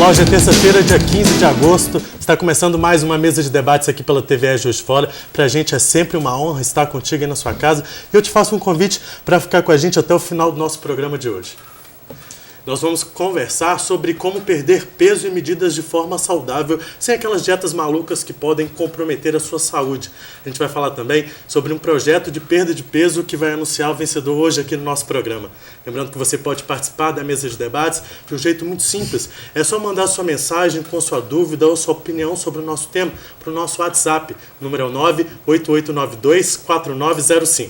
Olá, hoje é terça-feira, dia 15 de agosto. Está começando mais uma mesa de debates aqui pela TV Juiz de Fora. Para a gente é sempre uma honra estar contigo aí na sua casa. E eu te faço um convite para ficar com a gente até o final do nosso programa de hoje. Nós vamos conversar sobre como perder peso e medidas de forma saudável, sem aquelas dietas malucas que podem comprometer a sua saúde. A gente vai falar também sobre um projeto de perda de peso que vai anunciar o vencedor hoje aqui no nosso programa. Lembrando que você pode participar da mesa de debates de um jeito muito simples. É só mandar sua mensagem com sua dúvida ou sua opinião sobre o nosso tema para o nosso WhatsApp. O número é o 988924905.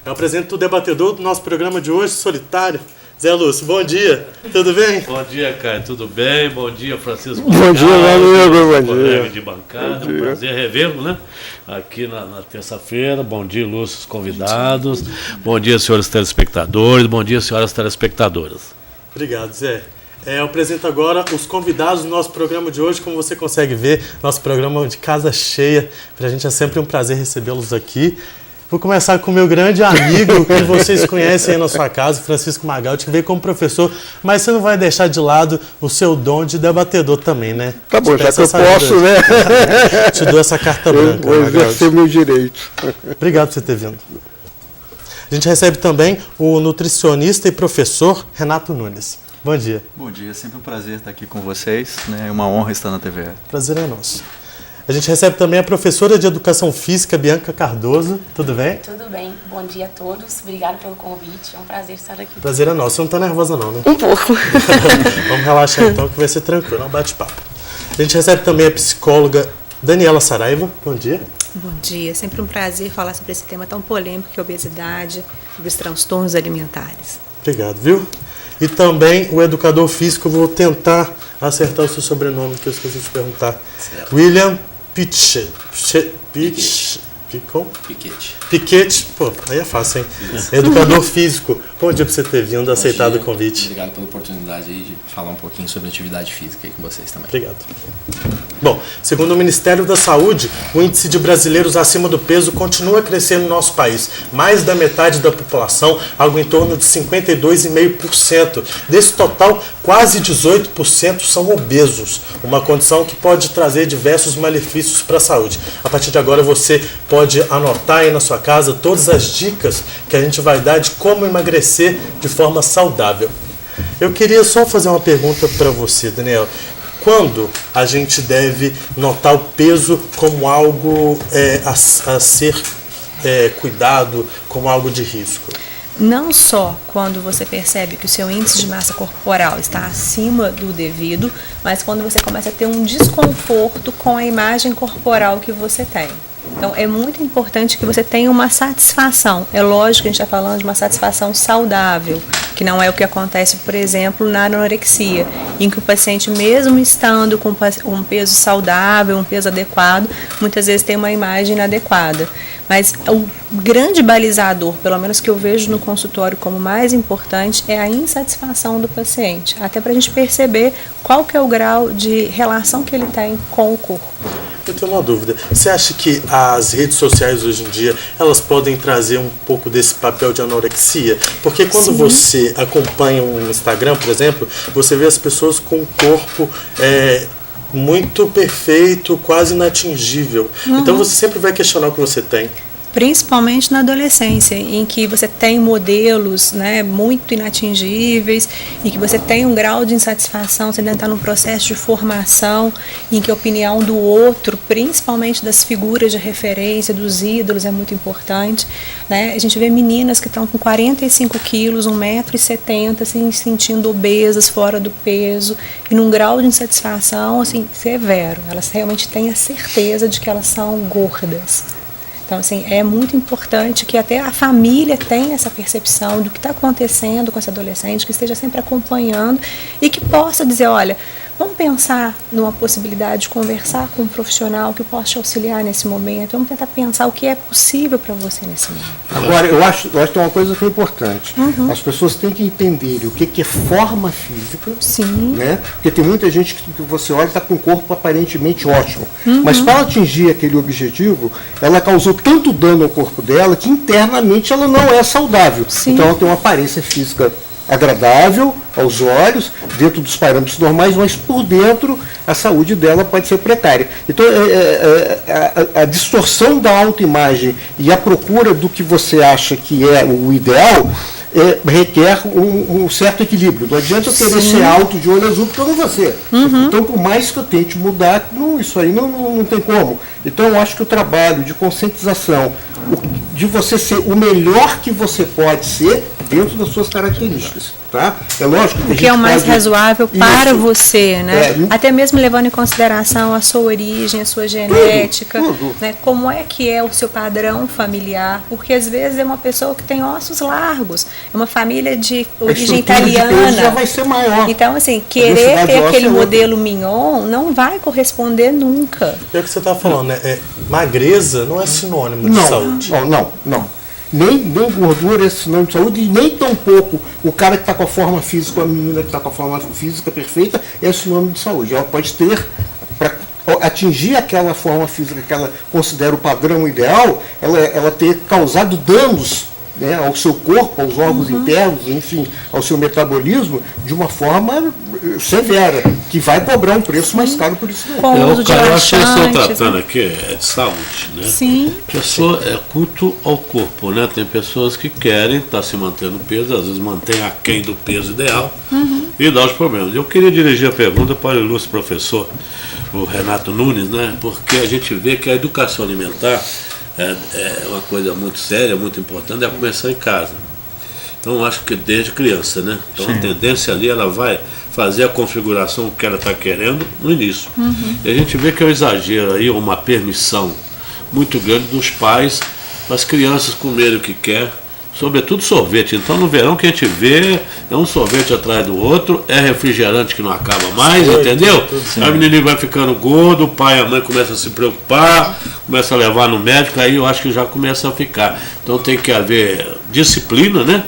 Eu apresento o debatedor do nosso programa de hoje, solitário. Zé Lúcio, bom dia, tudo bem? Bom dia, Caio, tudo bem? Bom dia, Francisco. Bom dia, meu amigo, bom dia. De bancada, um prazer revê-lo, né? Aqui na terça-feira. Bom dia, Lúcio, convidados. Bom dia, senhores telespectadores. Bom dia, senhoras telespectadoras. Obrigado, Zé. Eu apresento agora os convidados do nosso programa de hoje. Como você consegue ver, nosso programa de casa cheia. Para a gente é sempre um prazer recebê-los aqui. Vou começar com o meu grande amigo, que vocês conhecem aí na sua casa, Francisco Magaldi, que veio como professor, mas você não vai deixar de lado o seu dom de debatedor também, né? Tá bom, já que eu posso, né? Te dou essa carta branca, Magaldi. Vou exercer meu direito. Obrigado por você ter vindo. A gente recebe também o nutricionista e professor Renato Nunes. Bom dia. Bom dia, é sempre um prazer estar aqui com vocês, né? É uma honra estar na TV. Prazer é nosso. A gente recebe também a professora de Educação Física, Bianca Cardoso. Tudo bem? Tudo bem. Bom dia a todos. Obrigada pelo convite. É um prazer estar aqui. Prazer é nosso. Você não está nervosa não, né? Um pouco. Vamos relaxar então, que vai ser tranquilo. É um bate-papo. A gente recebe também a psicóloga Daniela Saraiva. Bom dia. Bom dia. É sempre um prazer falar sobre esse tema tão polêmico que é a obesidade, sobre os transtornos alimentares. Obrigado, viu? E também o educador físico, vou tentar acertar o seu sobrenome, que eu esqueci de perguntar. Certo. William Piquete, pô, aí é fácil, hein? Isso. Educador físico. Bom dia por você ter vindo, aceitado o convite. Obrigado pela oportunidade de falar um pouquinho sobre atividade física aí com vocês também. Obrigado. Bom, segundo o Ministério da Saúde, o índice de brasileiros acima do peso continua a crescer no nosso país. Mais da metade da população, algo em torno de 52,5%. Desse total, quase 18% são obesos, uma condição que pode trazer diversos malefícios para a saúde. A partir de agora, você pode anotar aí na sua casa todas as dicas que a gente vai dar de como emagrecer de forma saudável. Eu queria só fazer uma pergunta para você, Daniel. Quando a gente deve notar o peso como algo a ser cuidado, como algo de risco? Não só quando você percebe que o seu índice de massa corporal está acima do devido, mas quando você começa a ter um desconforto com a imagem corporal que você tem. Então, é muito importante que você tenha uma satisfação. É lógico que a gente está falando de uma satisfação saudável, que não é o que acontece, por exemplo, na anorexia, em que o paciente, mesmo estando com um peso saudável, um peso adequado, muitas vezes tem uma imagem inadequada. Mas o grande balizador, pelo menos que eu vejo no consultório como mais importante, é a insatisfação do paciente, até para a gente perceber qual que é o grau de relação que ele tem com o corpo. Eu tenho uma dúvida. Você acha que as redes sociais hoje em dia, elas podem trazer um pouco desse papel de anorexia? Porque quando Sim. você acompanha um Instagram, por exemplo, você vê as pessoas com um corpo muito perfeito, quase inatingível. Então você sempre vai questionar o que você tem. Principalmente na adolescência, em que você tem modelos, né, muito inatingíveis, e que você tem um grau de insatisfação, você ainda está num processo de formação, em que a opinião do outro, principalmente das figuras de referência, dos ídolos, é muito importante. Né? A gente vê meninas que estão com 45 quilos, 1,70 m, assim, se sentindo obesas, fora do peso, e num grau de insatisfação assim, severo. Elas realmente têm a certeza de que elas são gordas. Então, assim, é muito importante que até a família tenha essa percepção do que está acontecendo com esse adolescente, que esteja sempre acompanhando e que possa dizer, olha, vamos pensar numa possibilidade de conversar com um profissional que possa te auxiliar nesse momento. Vamos tentar pensar o que é possível para você nesse momento. Agora, eu acho que tem uma coisa que é importante. As pessoas têm que entender o que é forma física. Sim. Né? Porque tem muita gente que você olha e está com um corpo aparentemente ótimo. Mas para atingir aquele objetivo, ela causou tanto dano ao corpo dela que internamente ela não é saudável. Sim. Então ela tem uma aparência física agradável aos olhos, dentro dos parâmetros normais, mas por dentro a saúde dela pode ser precária. Então, a distorção da autoimagem e a procura do que você acha que é o ideal requer um certo equilíbrio. Não adianta eu querer ser alto de olho azul, porque eu não vou ser. Então, por mais que eu tente mudar, isso aí não tem como. Então, eu acho que o trabalho de conscientização, de você ser o melhor que você pode ser dentro das suas características. Tá? É lógico que o que é o mais razoável para você, né? Até mesmo levando em consideração a sua origem, a sua genética, tudo. Né? Como é que é o seu padrão familiar, porque às vezes é uma pessoa que tem ossos largos, é uma família de origem italiana, já vai ser maior. Então, assim, querer ter aquele modelo mignon não vai corresponder nunca. É o que você está falando, né? Magreza não é sinônimo de saúde. Não. Nem gordura é sinônimo de saúde, e nem tampouco o cara que está com a forma física, a menina que está com a forma física perfeita, é sinônimo de saúde. Ela pode ter, para atingir aquela forma física que ela considera o padrão ideal, ela ter causado danos, né, ao seu corpo, aos órgãos internos, enfim, ao seu metabolismo, de uma forma severa, que vai cobrar um preço mais caro por isso mesmo. O cara, eu acho que eles estão tratando aqui é de saúde, né? Sim. Pessoa é culto ao corpo, né? Tem pessoas que querem estar se mantendo peso, às vezes mantém aquém do peso ideal e dá os problemas. Eu queria dirigir a pergunta para o ilustre professor, o Renato Nunes, né? Porque a gente vê que a educação alimentar é uma coisa muito séria, muito importante, é começar em casa. Então, eu acho que desde criança, né? Então, a tendência ali, ela vai fazer a configuração que ela está querendo no início. E a gente vê que é um exagero aí, uma permissão muito grande dos pais para as crianças comerem o que quer, sobretudo sorvete. Então, no verão, que a gente vê é um sorvete atrás do outro, é refrigerante que não acaba mais, entendeu? Aí o menininho vai ficando gordo, o pai e a mãe começam a se preocupar, começam a levar no médico, aí eu acho que já começa a ficar. Então, tem que haver disciplina, né?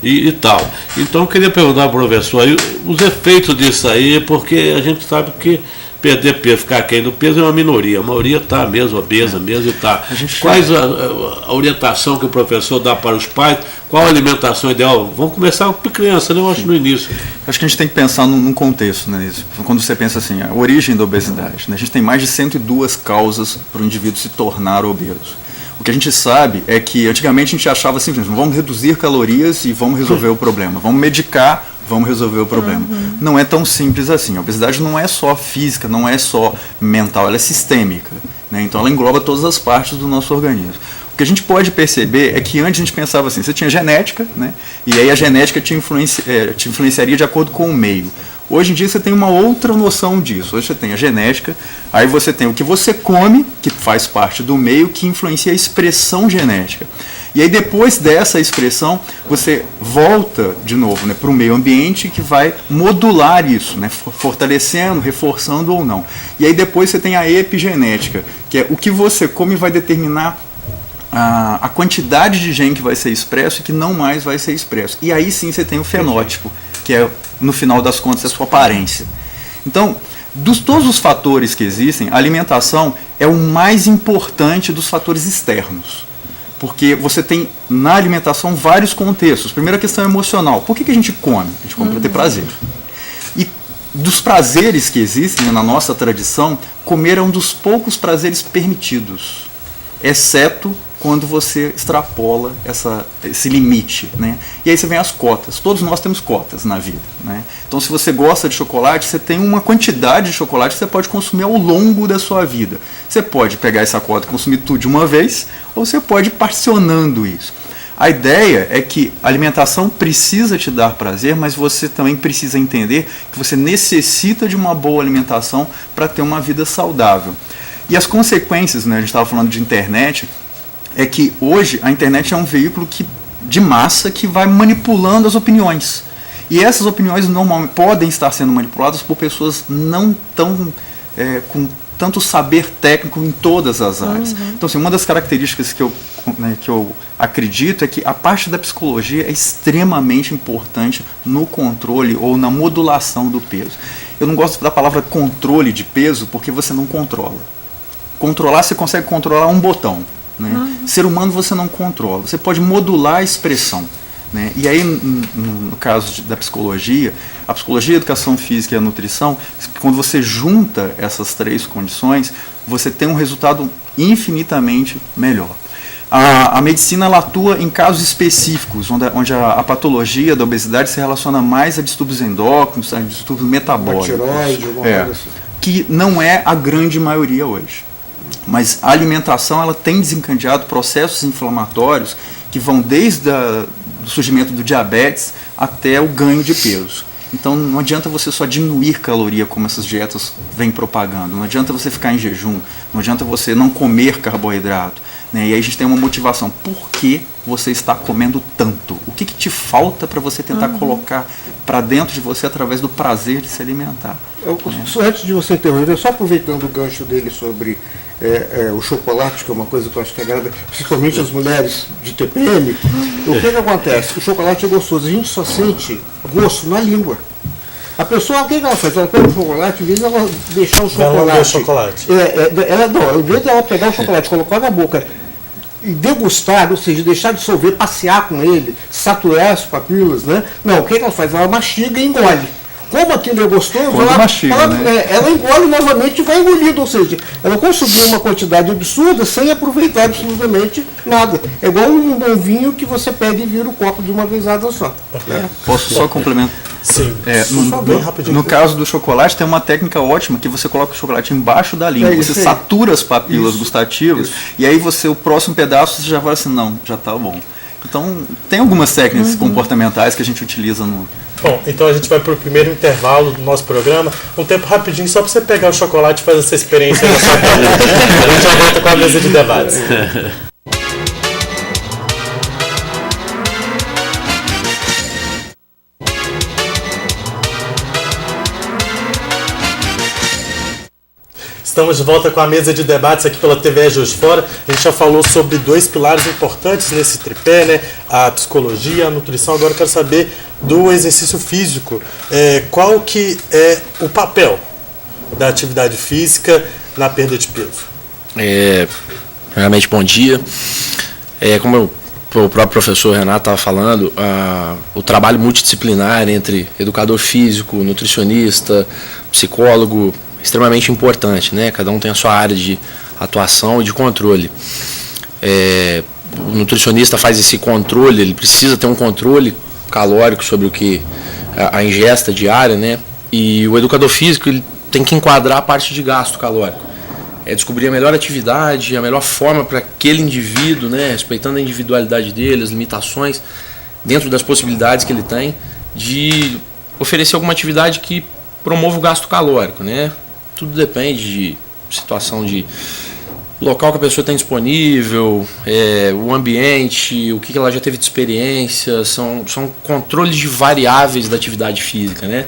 E tal. Então, eu queria perguntar para o professor aí os efeitos disso aí, porque a gente sabe que perder peso, ficar aquém do peso é uma minoria. A maioria está mesmo obesa, mesmo e está. Quais a orientação que o professor dá para os pais? Qual a alimentação ideal? Vamos começar com criança, né? Eu acho, no início. Acho que a gente tem que pensar num contexto, né? Quando você pensa assim, a origem da obesidade, né? A gente tem mais de 102 causas para o indivíduo se tornar obeso. O que a gente sabe é que antigamente a gente achava assim, vamos reduzir calorias e vamos resolver o problema. Vamos medicar, vamos resolver o problema. Não é tão simples assim. A obesidade não é só física, não é só mental, ela é sistêmica, né? Então ela engloba todas as partes do nosso organismo. O que a gente pode perceber é que antes a gente pensava assim, você tinha genética, né? E aí a genética te influenciaria de acordo com o meio. Hoje em dia você tem uma outra noção disso. Hoje você tem a genética, aí você tem o que você come, que faz parte do meio, que influencia a expressão genética. E aí depois dessa expressão, você volta de novo, né, para o meio ambiente que vai modular isso, né, fortalecendo, reforçando ou não. E aí depois você tem a epigenética, que é o que você come vai determinar a quantidade de gene que vai ser expresso e que não mais vai ser expresso. E aí sim você tem o fenótipo, que é, no final das contas, a sua aparência. Então, todos os fatores que existem, a alimentação é o mais importante dos fatores externos. Porque você tem na alimentação vários contextos. Primeiro, a questão emocional. Por que a gente come? A gente come para ter prazer. E dos prazeres que existem, né, na nossa tradição, comer é um dos poucos prazeres permitidos, exceto quando você extrapola esse limite, né? E aí você vem as cotas. Todos nós temos cotas na vida, né? Então, se você gosta de chocolate, você tem uma quantidade de chocolate que você pode consumir ao longo da sua vida. Você pode pegar essa cota e consumir tudo de uma vez, ou você pode ir parcionando isso. A ideia é que a alimentação precisa te dar prazer, mas você também precisa entender que você necessita de uma boa alimentação para ter uma vida saudável. E as consequências, né, a gente estava falando de internet, é que hoje a internet é um veículo de massa que vai manipulando as opiniões. E essas opiniões normalmente podem estar sendo manipuladas por pessoas não tão com tanto saber técnico em todas as áreas. Então, assim, uma das características que eu acredito é que a parte da psicologia é extremamente importante no controle ou na modulação do peso. Eu não gosto da palavra controle de peso porque você não controla. Controlar, você consegue controlar um botão. Né? Ser humano você não controla, você pode modular a expressão. né? E aí, no caso da psicologia, a psicologia, a educação física e a nutrição, quando você junta essas três condições, você tem um resultado infinitamente melhor. A medicina ela atua em casos específicos, onde a patologia da obesidade se relaciona mais a distúrbios endócrinos, a distúrbios metabólicos. Tireoide, alguma coisa assim. Que não é a grande maioria hoje. Mas a alimentação ela tem desencadeado processos inflamatórios que vão desde o surgimento do diabetes até o ganho de peso. Então não adianta você só diminuir caloria como essas dietas vêm propagando, não adianta você ficar em jejum, não adianta você não comer carboidrato, né? E aí a gente tem uma motivação, por que você está comendo tanto? O que te falta para você tentar colocar para dentro de você através do prazer de se alimentar? Antes de você interromper, só aproveitando o gancho dele sobre o chocolate, que é uma coisa que eu acho que agrada principalmente as mulheres de TPM, o que acontece? O chocolate é gostoso, a gente só sente gosto na língua. A pessoa, o que ela faz? Ela pega o chocolate, em vez de ela deixar o chocolate. Em vez de ela pegar o chocolate, colocar na boca e degustar, ou seja, deixar dissolver, passear com ele, saturar as papilas, né? Não, o que ela faz? Ela mastiga e engole. Como aquilo é gostoso, ela engole novamente e vai engolindo, ou seja, ela consumiu uma quantidade absurda sem aproveitar absolutamente nada. É igual um bom vinho que você pega e vira o copo de uma vezada só. Né? Posso só complementar? Sim. No caso do chocolate, tem uma técnica ótima que você coloca o chocolate embaixo da língua, você satura as papilas gustativas, e aí o próximo pedaço você já vai assim, não, já está bom. Então, tem algumas técnicas comportamentais que a gente utiliza no... Bom, então a gente vai para o primeiro intervalo do nosso programa. Um tempo rapidinho, só para você pegar o chocolate e fazer essa experiência aí na sua casa. A gente já volta com a mesa de debates. Estamos de volta com a mesa de debates aqui pela TV Juiz de Fora. A gente já falou sobre dois pilares importantes nesse tripé, né? A psicologia, a nutrição. Agora eu quero saber do exercício físico. Qual que é o papel da atividade física na perda de peso? Primeiramente, bom dia. Como o próprio professor Renato estava falando, o trabalho multidisciplinar entre educador físico, nutricionista, psicólogo, extremamente importante, né? Cada um tem a sua área de atuação e de controle. O nutricionista faz esse controle, ele precisa ter um controle calórico sobre o que a ingesta diária, né? E o educador físico ele tem que enquadrar a parte de gasto calórico. Descobrir a melhor atividade, a melhor forma para aquele indivíduo, né? Respeitando a individualidade dele, as limitações, dentro das possibilidades que ele tem, de oferecer alguma atividade que promova o gasto calórico, né? Tudo depende de situação de local que a pessoa tem disponível, o ambiente, o que ela já teve de experiência, são controles de variáveis da atividade física, né?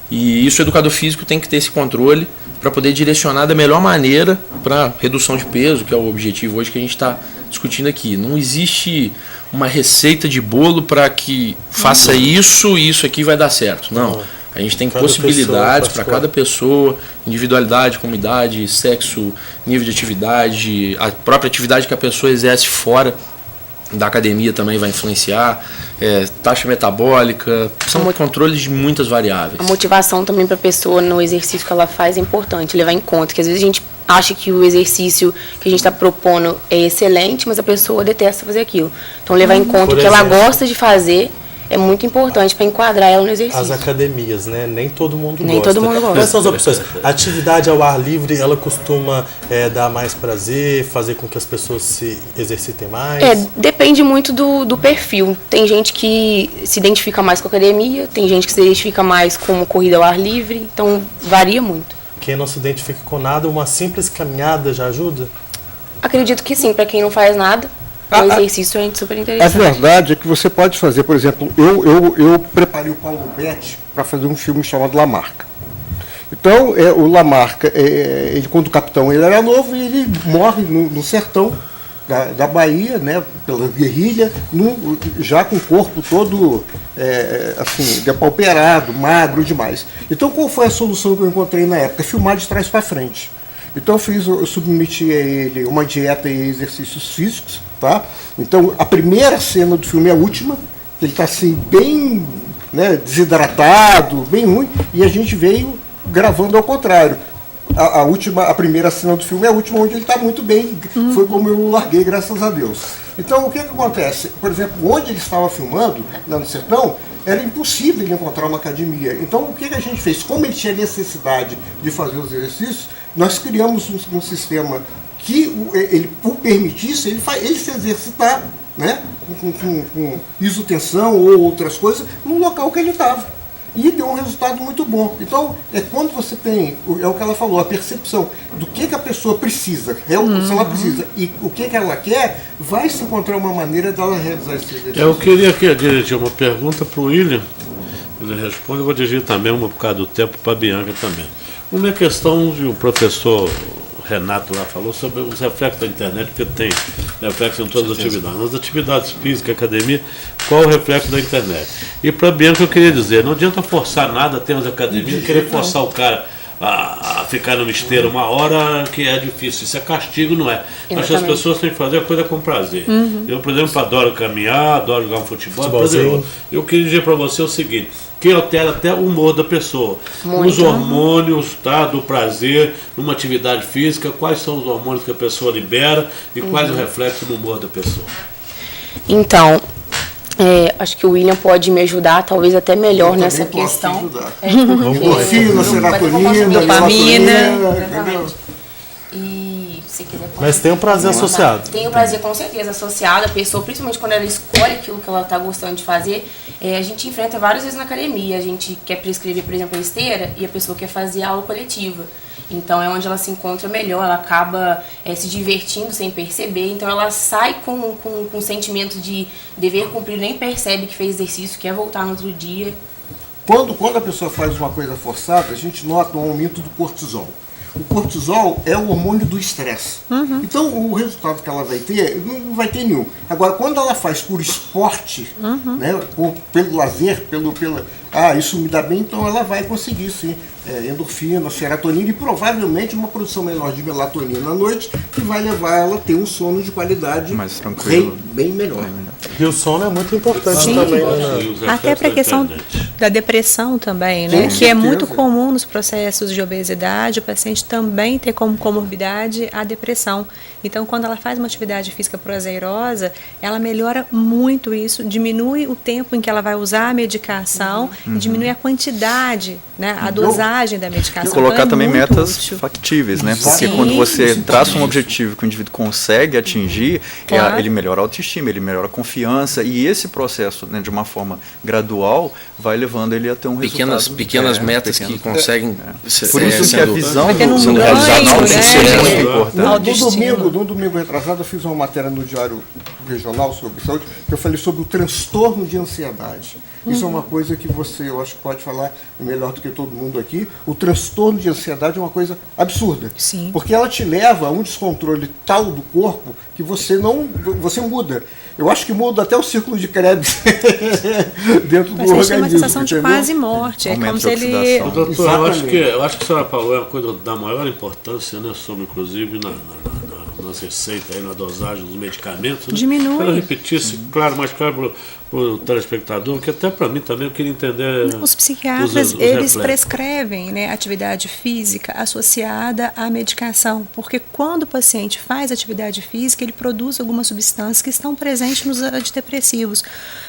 E isso o educador físico tem que ter esse controle para poder direcionar da melhor maneira para redução de peso, que é o objetivo hoje que a gente está discutindo aqui. Não existe uma receita de bolo para que faça isso e isso aqui vai dar certo, não. A gente tem possibilidades para cada pessoa, individualidade, como idade, sexo, nível de atividade, a própria atividade que a pessoa exerce fora da academia também vai influenciar, taxa metabólica, são controles de muitas variáveis. A motivação também para a pessoa no exercício que ela faz é importante, levar em conta, que às vezes a gente acha que o exercício que a gente está propondo é excelente, mas a pessoa detesta fazer aquilo. Então levar em conta o que ela gosta de fazer é muito importante para enquadrar ela no exercício. As academias, né? Nem todo mundo gosta. Nem todo mundo gosta. Quais são as opções? A atividade ao ar livre, ela costuma dar mais prazer, fazer com que as pessoas se exercitem mais? Depende muito do perfil. Tem gente que se identifica mais com a academia, tem gente que se identifica mais com corrida ao ar livre, então varia muito. Quem não se identifica com nada, uma simples caminhada já ajuda? Acredito que sim, para quem não faz nada. O exercício é super interessante. A verdade é que você pode fazer, por exemplo, eu preparei o Paulo Betti para fazer um filme chamado Lamarca. Então, o Lamarca, ele, quando o capitão ele era novo, ele morre no sertão da Bahia, né, pela guerrilha, já com o corpo todo assim, depauperado, magro demais. Então, qual foi a solução que eu encontrei na época? Filmar de trás para frente. Então eu submeti a ele uma dieta e exercícios físicos, tá? Então a primeira cena do filme é a última, que ele está assim, bem, né, desidratado, bem ruim, e a gente veio gravando ao contrário. A primeira cena do filme é a última, onde ele está muito bem. Foi como eu larguei, graças a Deus. Então, o que acontece? Por exemplo, onde ele estava filmando, lá no sertão, era impossível ele encontrar uma academia. Então, o que a gente fez? Como ele tinha necessidade de fazer os exercícios, nós criamos um sistema que ele o permitisse ele se exercitar, né, com isotensão ou outras coisas, no local que ele estava. E deu um resultado muito bom. Então, quando você tem, é o que ela falou, a percepção do que a pessoa precisa, se ela precisa e o que ela quer, vai se encontrar uma maneira dela realizar esse exercício. Eu queria aqui dirigir uma pergunta para o William, ele responde, eu vou dirigir também uma por causa do tempo para a Bianca também. Uma questão que o professor Renato lá falou sobre os reflexos da internet, porque tem reflexo em todas as atividades. Nas atividades físicas, academia, qual o reflexo da internet? E para a Bianca eu queria dizer, não adianta forçar nada, ter as academias, querer forçar o cara a ficar numa esteira uma hora, que é difícil. Isso é castigo, não é? Acho que as pessoas têm que fazer a coisa com prazer. Eu, por exemplo, adoro caminhar, adoro jogar um futebol, eu queria dizer para você o seguinte, que altera até o humor da pessoa. Os hormônios, tá, do prazer numa atividade física, quais são os hormônios que a pessoa libera e quais o reflexo no humor da pessoa. Então, acho que o William pode me ajudar, talvez até melhor nessa questão. Endorfina, serotonina, dopamina. Exatamente. E se quiser pode. Mas tem um prazer associado. Tem um prazer com certeza associado. A pessoa, principalmente quando ela escolhe aquilo que ela está gostando de fazer, a gente enfrenta várias vezes na academia. A gente quer prescrever, por exemplo, a esteira e a pessoa quer fazer aula coletiva. Então é onde ela se encontra melhor, ela acaba se divertindo sem perceber, então ela sai com um sentimento de dever cumprir, nem percebe que fez exercício, quer voltar no outro dia. Quando a pessoa faz uma coisa forçada, a gente nota um aumento do cortisol. O cortisol é o hormônio do estresse. Então o resultado que ela vai ter, não vai ter nenhum. Agora, quando ela faz por esporte, né, pelo lazer, isso me dá bem, então ela vai conseguir sim. Endorfina, serotonina e provavelmente uma produção menor de melatonina à noite, que vai levar ela a ter um sono de qualidade mais tranquilo, bem melhor. E o sono é muito importante Sim. também. Né? Até para a questão da depressão também, né? Que é muito comum nos processos de obesidade, o paciente também ter como comorbidade a depressão. Então, quando ela faz uma atividade física prazerosa, ela melhora muito isso, diminui o tempo em que ela vai usar a medicação e diminui a quantidade, né, a dosagem da medicação. E colocar então, também metas útil. factíveis, né? Porque Sim, quando você traça um objetivo que o indivíduo consegue atingir, Claro. Ele melhora a autoestima, ele melhora a confiança, e esse processo, né, de uma forma gradual, vai levando ele a ter um resultado. Pequenas metas que conseguem ser, Por isso que a visão Vai tendo um sendo ganho, realizada né? é muito importante. No domingo retrasado, eu fiz uma matéria no Diário Regional sobre saúde, que eu falei sobre o transtorno de ansiedade. Isso é uma coisa que você, eu acho que pode falar melhor do que todo mundo aqui. O transtorno de ansiedade é uma coisa absurda. Sim. Porque ela te leva a um descontrole tal do corpo que você muda. Eu acho que muda até o círculo de Krebs dentro do organismo. Você tem uma sensação de entendeu? quase morte. É Aumento como de se ele... oxidação. Doutor, eu acho que a senhora falou uma coisa da maior importância, né, sobre, inclusive, nas receitas, aí, na dosagem dos medicamentos. Né? Diminui. Quero repetir isso, claro, mais claro para o telespectador, que até para mim também eu queria entender. Os psiquiatras, os eles reflexos. prescrevem, né, atividade física associada à medicação, porque quando o paciente faz atividade física, ele produz algumas substâncias que estão presentes nos antidepressivos,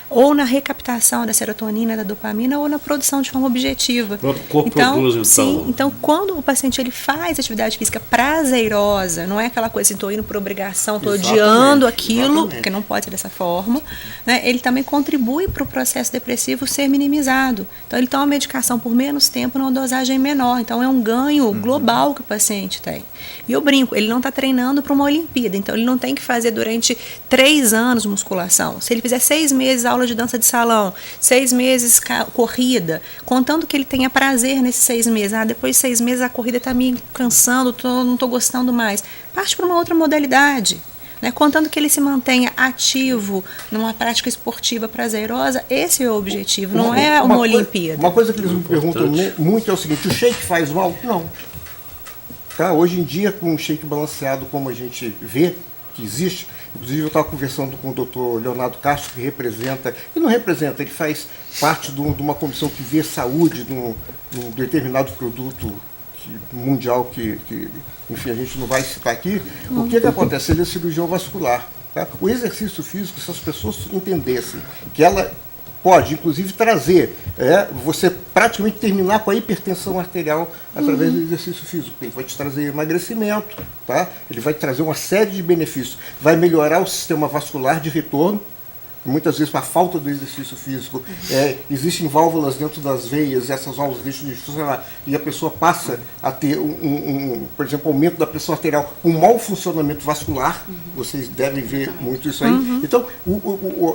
ou na recaptação da serotonina, da dopamina, ou na produção de forma objetiva. O próprio corpo produz, então. Sim, então quando o paciente ele faz atividade física prazerosa, não é aquela coisa assim, estou indo por obrigação, estou odiando aquilo, porque não pode ser dessa forma, né, ele também contribui para o processo depressivo ser minimizado. Então, ele toma a medicação por menos tempo numa dosagem menor. Então, é um ganho global que o paciente tem. E eu brinco, ele não está treinando para uma Olimpíada. Então, ele não tem que fazer durante 3 anos musculação. Se ele fizer 6 meses aula de dança de salão, 6 meses corrida, contando que ele tenha prazer nesses 6 meses. Depois de 6 meses a corrida está me cansando, não estou gostando mais. Parte para uma outra modalidade. Né, contando que ele se mantenha ativo numa prática esportiva prazerosa, esse é o objetivo, não é uma Olimpíada. Uma coisa que eles me perguntam muito é o seguinte: o shake faz mal? Não. Tá? Hoje em dia, com um shake balanceado como a gente vê, que existe. Inclusive, eu estava conversando com o doutor Leonardo Castro, que representa, ele não representa, ele faz parte de uma comissão que vê saúde de um determinado produto mundial que, enfim, a gente não vai citar aqui. O que acontece? Ele é cirurgião vascular. Tá? O exercício físico, se as pessoas entendessem que ela pode, inclusive, trazer, você praticamente terminar com a hipertensão arterial através do exercício físico. Ele vai te trazer emagrecimento, tá? Ele vai te trazer uma série de benefícios. Vai melhorar o sistema vascular de retorno. Muitas vezes, com a falta do exercício físico, existem válvulas dentro das veias, e essas válvulas deixam de funcionar, e a pessoa passa a ter, por exemplo, aumento da pressão arterial, um mau funcionamento vascular. Vocês devem ver muito isso aí. Então,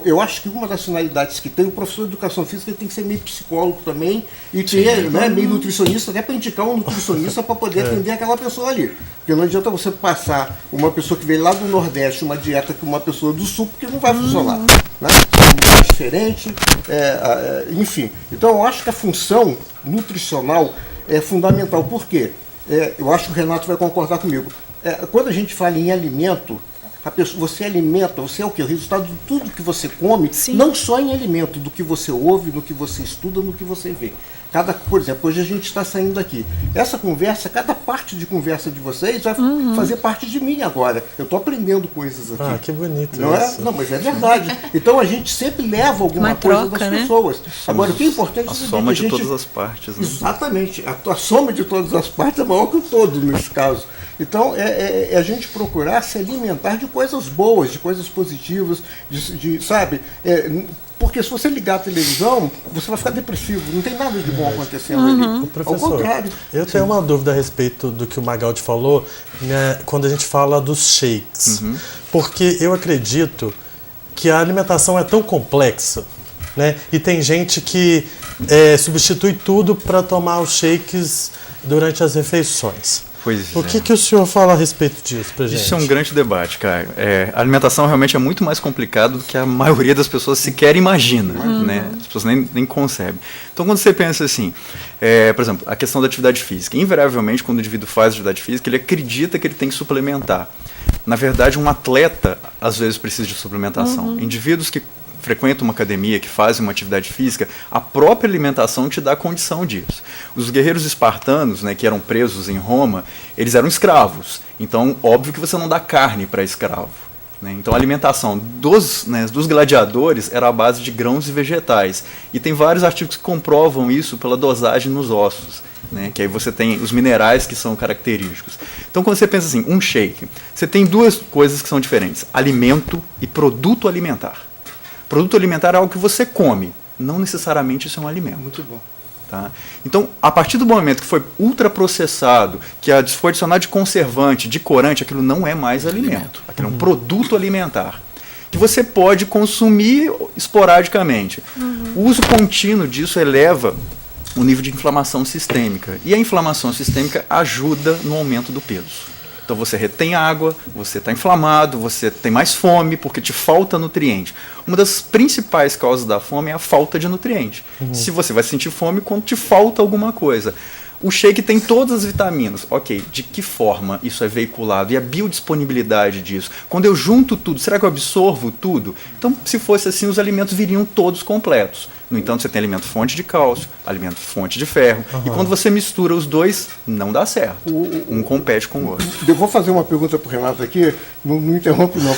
eu acho que uma das finalidades que tem, o professor de educação física tem que ser meio psicólogo também, e ter, meio nutricionista, até para indicar um nutricionista para poder atender aquela pessoa ali. Porque não adianta você passar uma pessoa que veio lá do Nordeste uma dieta com uma pessoa do Sul, porque não vai funcionar. Né? É diferente, enfim. Então, eu acho que a função nutricional é fundamental. Por quê? Eu acho que o Renato vai concordar comigo. Quando a gente fala em alimento, você alimenta, você é o quê? O resultado de tudo que você come, Sim. não só em alimento, do que você ouve, do que você estuda, do que você vê. Por exemplo, hoje a gente está saindo daqui. Essa conversa, cada parte de conversa de vocês vai fazer parte de mim agora. Eu estou aprendendo coisas aqui. Ah, que bonito não isso. Não, mas é verdade. Então a gente sempre leva alguma coisa das pessoas. Agora, o que é importante é a soma de todas as partes. Né? Exatamente. A soma de todas as partes é maior que o todo, nesse caso. Então, é a gente procurar se alimentar de coisas boas, de coisas positivas, sabe? Porque se você ligar a televisão, você vai ficar depressivo. Não tem nada de bom acontecendo ali. Professor, ao contrário. Eu tenho uma dúvida a respeito do que o Magaldi falou, né, quando a gente fala dos shakes. Porque eu acredito que a alimentação é tão complexa, né? E tem gente que substitui tudo para tomar os shakes durante as refeições. O que o senhor fala a respeito disso pra gente? Isso é um grande debate, Caio. A alimentação realmente é muito mais complicado do que a maioria das pessoas sequer imagina, né? As pessoas nem concebem. Então, quando você pensa assim, por exemplo, a questão da atividade física, invariavelmente, quando o indivíduo faz atividade física, ele acredita que ele tem que suplementar. Na verdade, um atleta, às vezes, precisa de suplementação. Indivíduos que frequentam uma academia, que fazem uma atividade física, a própria alimentação te dá condição disso. Os guerreiros espartanos, né, que eram presos em Roma, eles eram escravos. Então, óbvio que você não dá carne para escravo. Né? Então, a alimentação dos gladiadores era à base de grãos e vegetais. E tem vários artigos que comprovam isso pela dosagem nos ossos. Né? Que aí você tem os minerais que são característicos. Então, quando você pensa assim, um shake, você tem duas coisas que são diferentes: alimento e produto alimentar. Produto alimentar é algo que você come, não necessariamente isso é um alimento. Muito bom. Tá? Então, a partir do momento que foi ultraprocessado, que foi adicionado de conservante, de corante, aquilo não é mais alimento. Aquilo é um produto alimentar que você pode consumir esporadicamente. O uso contínuo disso eleva o nível de inflamação sistêmica. E a inflamação sistêmica ajuda no aumento do peso. Então você retém água, você está inflamado, você tem mais fome porque te falta nutriente. Uma das principais causas da fome é a falta de nutriente. Se você vai sentir fome quando te falta alguma coisa. O shake tem todas as vitaminas. Ok, de que forma isso é veiculado? E a biodisponibilidade disso? Quando eu junto tudo, será que eu absorvo tudo? Então, se fosse assim, os alimentos viriam todos completos. No entanto, você tem alimento fonte de cálcio, alimento fonte de ferro. E quando você mistura os dois, não dá certo. Um compete com o outro. Eu vou fazer uma pergunta para o Renato aqui. Não interrompe, não.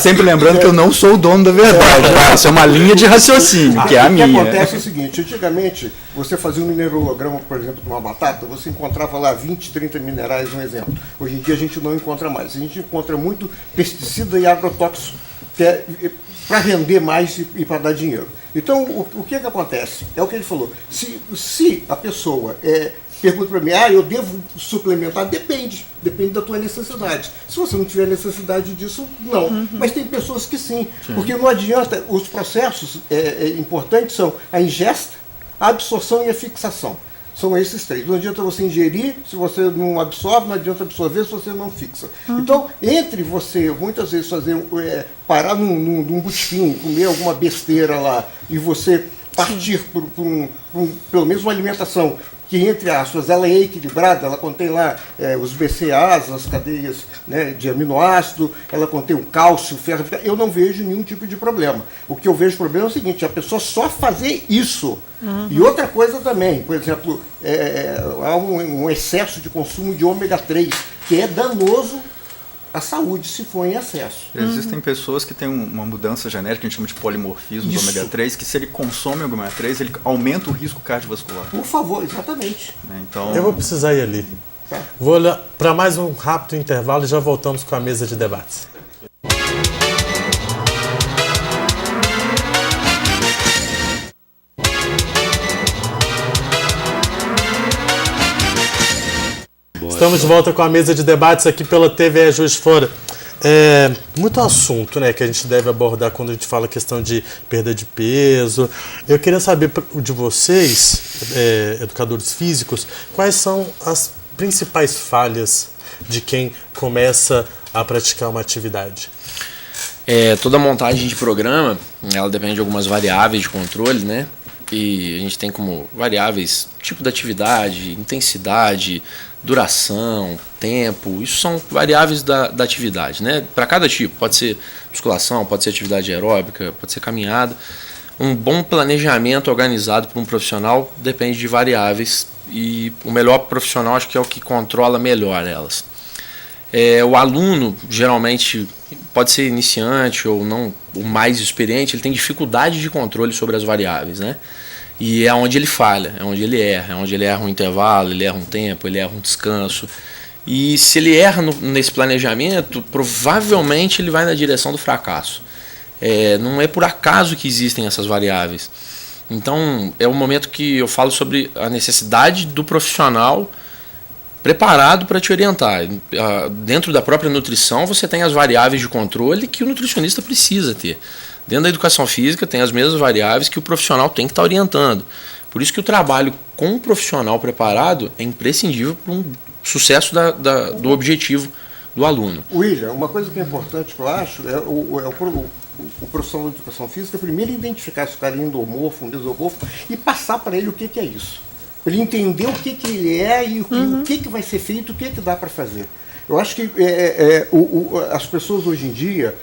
Sempre lembrando que eu não sou o dono da verdade. Isso é uma linha de raciocínio, que é a minha. O que acontece é o seguinte: antigamente, você fazia um mineralograma, por exemplo, de uma batata, você encontrava lá 20, 30 minerais, um exemplo. Hoje em dia a gente não encontra mais. A gente encontra muito pesticida e agrotóxico, que é para render mais e para dar dinheiro. Então, o que acontece? É o que ele falou. Se a pessoa pergunta para mim, eu devo suplementar? Depende da tua necessidade. Se você não tiver necessidade disso, não. Mas tem pessoas que sim. Porque não adianta, os processos importantes são a ingesta, a absorção e a fixação. São esses três. Não adianta você ingerir se você não absorve, não adianta absorver se você não fixa. Então, entre você, muitas vezes, parar num botequim, comer alguma besteira lá, e você partir por pelo menos uma alimentação que, entre aspas, ela é equilibrada, ela contém lá os BCAAs, as cadeias, né, de aminoácido, ela contém o cálcio, o ferro, eu não vejo nenhum tipo de problema. O que eu vejo problema é o seguinte, a pessoa só fazer isso. E outra coisa também, por exemplo, há um excesso de consumo de ômega 3, que é danoso à saúde se for em excesso. Existem pessoas que têm uma mudança genética, que a gente chama de polimorfismo do ômega 3, que se ele consome ômega 3, ele aumenta o risco cardiovascular. Por favor, exatamente. Então, Eu vou precisar ir ali. Tá. Vou olhar para mais um rápido intervalo e já voltamos com a mesa de debates. Estamos de volta com a mesa de debates aqui pela TVE Juiz de Fora. Muito assunto, né, que a gente deve abordar quando a gente fala questão de perda de peso. Eu queria saber de vocês, educadores físicos, quais são as principais falhas de quem começa a praticar uma atividade? Toda montagem de programa, ela depende de algumas variáveis de controle, né? E a gente tem como variáveis tipo de atividade, intensidade, duração, tempo. Isso são variáveis da atividade, né? Para cada tipo, pode ser musculação, pode ser atividade aeróbica, pode ser caminhada. Um bom planejamento organizado por um profissional depende de variáveis e o melhor profissional acho que é o que controla melhor elas. O aluno, geralmente, pode ser iniciante ou não, o mais experiente, ele tem dificuldade de controle sobre as variáveis, né? E é onde ele falha, é onde ele erra um intervalo, ele erra um tempo, ele erra um descanso. E se ele erra nesse planejamento, provavelmente ele vai na direção do fracasso. Não é por acaso que existem essas variáveis. Então, é o momento que eu falo sobre a necessidade do profissional preparado para te orientar. Dentro da própria nutrição, você tem as variáveis de controle que o nutricionista precisa ter. Dentro da educação física, tem as mesmas variáveis que o profissional tem que estar orientando. Por isso que o trabalho com um profissional preparado é imprescindível para um sucesso do objetivo do aluno. William, uma coisa que é importante que eu acho o profissional de educação física primeiro identificar se o cara é endomorfo, mesomorfo e passar para ele o que é isso. Para ele entender o que ele é e o que vai ser feito, o que dá para fazer. Eu acho que as pessoas hoje em dia,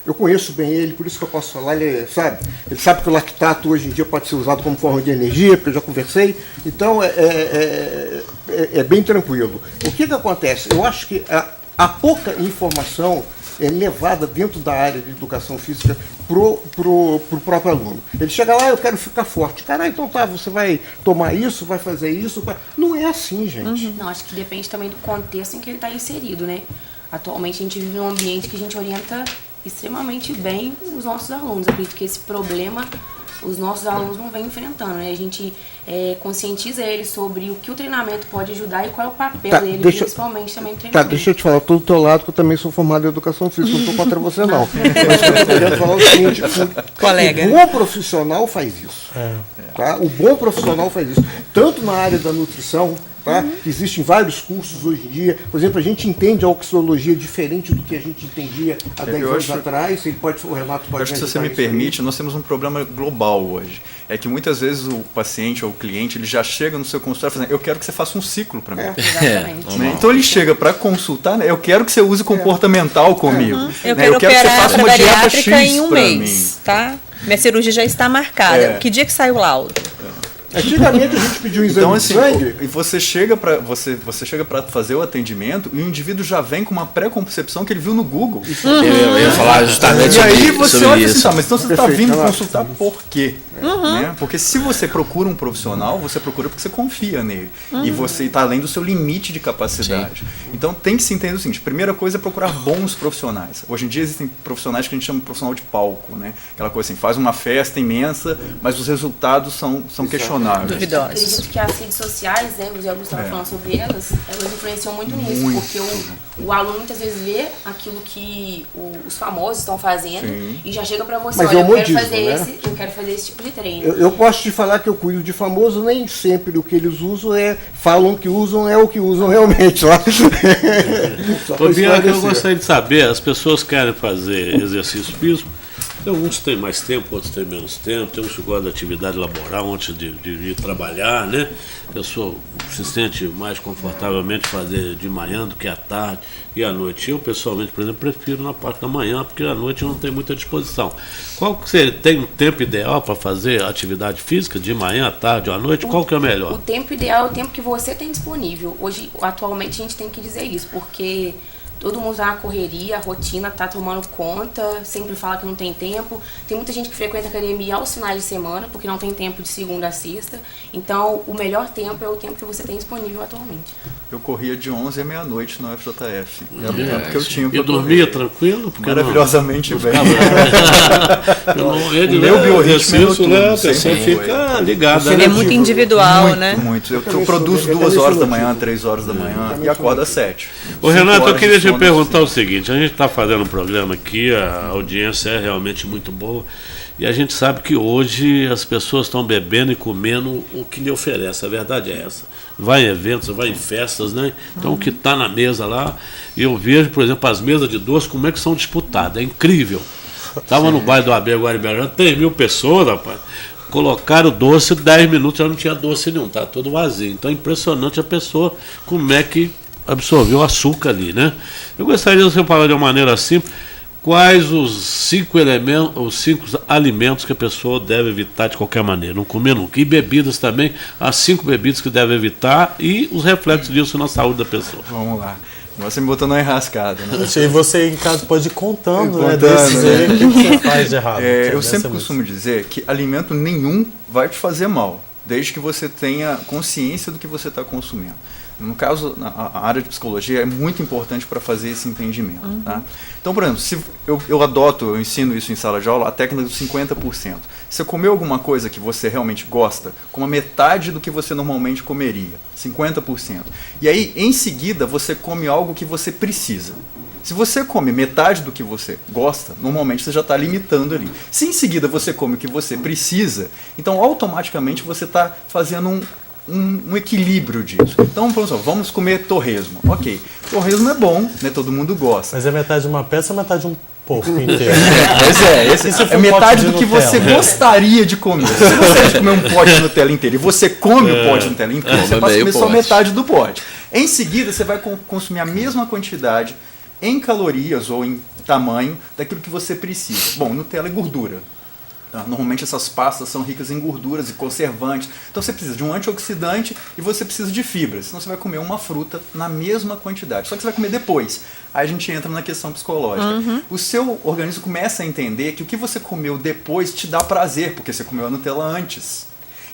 eu conheço bem ele, por isso que eu posso falar, ele sabe que o lactato hoje em dia pode ser usado como forma de energia, porque eu já conversei, então é bem tranquilo. O que acontece? Eu acho que a pouca informação levada dentro da área de educação física pro próprio aluno. Ele chega lá, eu quero ficar forte. Cara, então tá, você vai tomar isso, vai fazer isso. Não é assim, gente. Não, acho que depende também do contexto em que ele está inserido, né? Atualmente a gente vive num ambiente que a gente orienta extremamente bem os nossos alunos. Eu acredito que esse problema os nossos alunos não vêm enfrentando, né? A gente conscientiza eles sobre o que o treinamento pode ajudar e qual é o papel dele, principalmente também no treinamento. Deixa eu te falar, eu estou do teu lado, que eu também sou formado em educação física, não estou contra você não. Mas eu estou querendo falar o seguinte, colega, o bom profissional faz isso. Tá? O bom profissional faz isso. Tanto na área da nutrição, tá? Existem vários cursos hoje em dia. Por exemplo, a gente entende a oxidologia diferente do que a gente entendia há 10 anos atrás. O Renato pode acho que, se você me permite, nós temos um problema global hoje. É que muitas vezes o paciente ou o cliente ele já chega no seu consultório falando, eu quero que você faça um ciclo para mim. Exatamente. Então ele chega para consultar, né? Eu quero que você use comportamental comigo. Eu né? quero que você faça uma dieta bariátrica X em um mês, tá? Minha cirurgia já está marcada. Que dia que sai o laudo? Antigamente a gente pediu um exame de sangue. E você chega para fazer o atendimento e o indivíduo já vem com uma pré-concepção que ele viu no Google. Eu ia falar justamente sobre isso. E aí você olha assim, tá, mas então você está vindo consultar por quê? Né? Porque se você procura um profissional, você procura porque você confia nele. E você está além do seu limite de capacidade. Sim. Então tem que se entender o seguinte, primeira coisa é procurar bons profissionais. Hoje em dia existem profissionais que a gente chama de profissional de palco, né? Aquela coisa assim, faz uma festa imensa, mas os resultados são questionáveis. Duvidosos. Acredito que as redes sociais, né, o Zé Augusto estava falando sobre elas influenciam muito nisso, porque o aluno muitas vezes vê aquilo que os famosos estão fazendo e já chega para você, mas olha, eu quero fazer esse tipo de treino. Eu posso te falar que eu cuido de famoso, nem sempre o que eles usam falam que usam é o que usam realmente. Ô, Bianca, eu gostaria de saber, as pessoas querem fazer exercício físico, Tem alguns que têm mais tempo, outros têm menos tempo. Tem uns que gostam da atividade laboral antes de ir trabalhar, né? A pessoa se sente mais confortavelmente fazer de manhã do que à tarde e à noite. Eu, pessoalmente, por exemplo, prefiro na parte da manhã, porque à noite eu não tenho muita disposição. Qual que você tem um tempo ideal para fazer atividade física, de manhã, à tarde ou à noite? Qual que é o melhor? O tempo ideal é o tempo que você tem disponível. Hoje, atualmente, a gente tem que dizer isso, porque todo mundo está na correria, a rotina está tomando conta, sempre fala que não tem tempo. Tem muita gente que frequenta academia aos finais de semana, porque não tem tempo de segunda a sexta. Então, o melhor tempo é o tempo que você tem disponível atualmente. Eu corria de 11 à meia-noite no FJF. Era o tempo que eu tinha para E dormia tranquilo? Porque maravilhosamente bem. Pelo meu biorritmo é exercício, né? A noturno, pessoa sempre fica ligada. É muito individual, né? Muito. Eu produzo 2 horas da manhã, 3 horas da manhã e acordo às 7. Ô Renato, eu queria te perguntar o seguinte, a gente está fazendo um programa aqui, a audiência é realmente muito boa, e a gente sabe que hoje as pessoas estão bebendo e comendo o que lhe oferece, a verdade é essa. Vai em eventos, vai em festas, né? Então o que está na mesa lá, e eu vejo, por exemplo, as mesas de doce, como é que são disputadas, é incrível. Estava no bairro do AB Guariberã, tem 1.000 pessoas, rapaz. Colocaram o doce, 10 minutos já não tinha doce nenhum, tá todo vazio. Então é impressionante a pessoa como é que absorveu o açúcar ali, né? Eu gostaria de você falar de uma maneira simples, quais os 5 elementos, os 5 alimentos que a pessoa deve evitar de qualquer maneira, não comer nunca. E bebidas também, as 5 bebidas que deve evitar e os reflexos disso na saúde da pessoa. Vamos lá. Você me botou numa enrascada, né? E você em casa pode ir contando, né? Desses aí, o que você faz de errado. Eu sempre costumo dizer que alimento nenhum vai te fazer mal, desde que você tenha consciência do que você está consumindo. No caso, a área de psicologia é muito importante para fazer esse entendimento. Tá? Então, por exemplo, se eu ensino isso em sala de aula, a técnica dos 50%. Você comeu alguma coisa que você realmente gosta, coma metade do que você normalmente comeria, 50%. E aí, em seguida, você come algo que você precisa. Se você come metade do que você gosta, normalmente você já está limitando ali. Se em seguida você come o que você precisa, então automaticamente você está fazendo um equilíbrio disso. Então, vamos comer torresmo. Ok, torresmo é bom, né? Todo mundo gosta. Mas é metade de uma peça ou metade de um porco inteiro? É metade do que você gostaria de comer. Se você gostaria de comer um pote de Nutella inteiro e você come o pote de Nutella inteiro, você pode comer só metade do pote. Em seguida, você vai consumir a mesma quantidade em calorias ou em tamanho daquilo que você precisa. Bom, Nutella é gordura. Tá? Normalmente essas pastas são ricas em gorduras e conservantes. Então você precisa de um antioxidante e você precisa de fibras. Senão você vai comer uma fruta na mesma quantidade. Só que você vai comer depois. Aí a gente entra na questão psicológica. O seu organismo começa a entender que o que você comeu depois te dá prazer, porque você comeu a Nutella antes.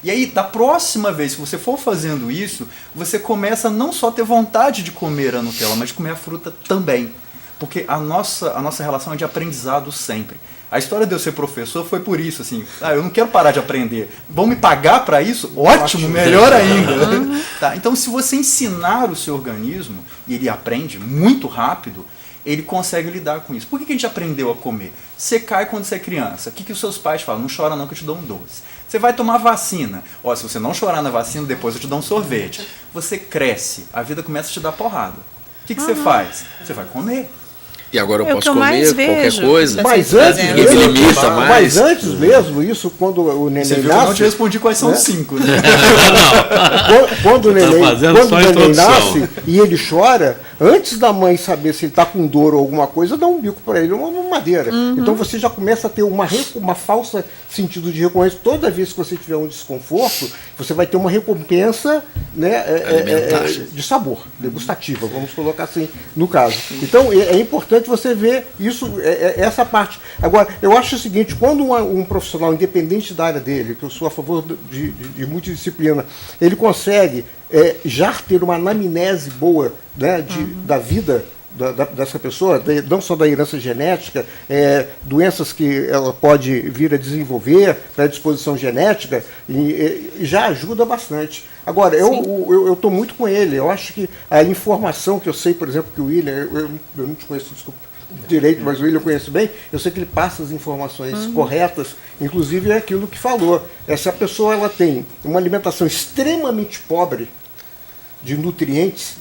E aí, da próxima vez que você for fazendo isso, você começa a não só ter vontade de comer a Nutella, mas de comer a fruta também. Porque a nossa relação é de aprendizado sempre. A história de eu ser professor foi por isso, assim, eu não quero parar de aprender. Vão me pagar para isso? Ótimo, melhor ainda. Tá? Então, se você ensinar o seu organismo, e ele aprende muito rápido, ele consegue lidar com isso. Por que a gente aprendeu a comer? Você cai quando você é criança. O que os seus pais falam? Não chora não que eu te dou um doce. Você vai tomar vacina. Se você não chorar na vacina, depois eu te dou um sorvete. Você cresce, a vida começa a te dar porrada. O que você faz? Você vai comer. E agora eu posso comer qualquer coisa? Mas antes mesmo, isso quando o neném nasce... Eu não te respondi quais são os 5. Né? Quando o neném nasce e ele chora, antes da mãe saber se ele está com dor ou alguma coisa, dá um bico para ele, uma madeira. Então você já começa a ter uma falsa sentido de recompensa. Toda vez que você tiver um desconforto, você vai ter uma recompensa, né, de sabor, degustativa, vamos colocar assim no caso. Então é importante você ver isso, essa parte. Agora, eu acho o seguinte, quando um profissional, independente da área dele, que eu sou a favor de multidisciplina, ele consegue já ter uma anamnese boa, né, da vida dessa pessoa, não só da herança genética, doenças que ela pode vir a desenvolver, predisposição genética, e já ajuda bastante. Agora, eu estou muito com ele. Eu acho que a informação que eu sei, por exemplo, que o William, eu não te conheço, desculpa, direito, mas o William eu conheço bem, eu sei que ele passa as informações corretas, inclusive é aquilo que falou. Se a pessoa ela tem uma alimentação extremamente pobre de nutrientes,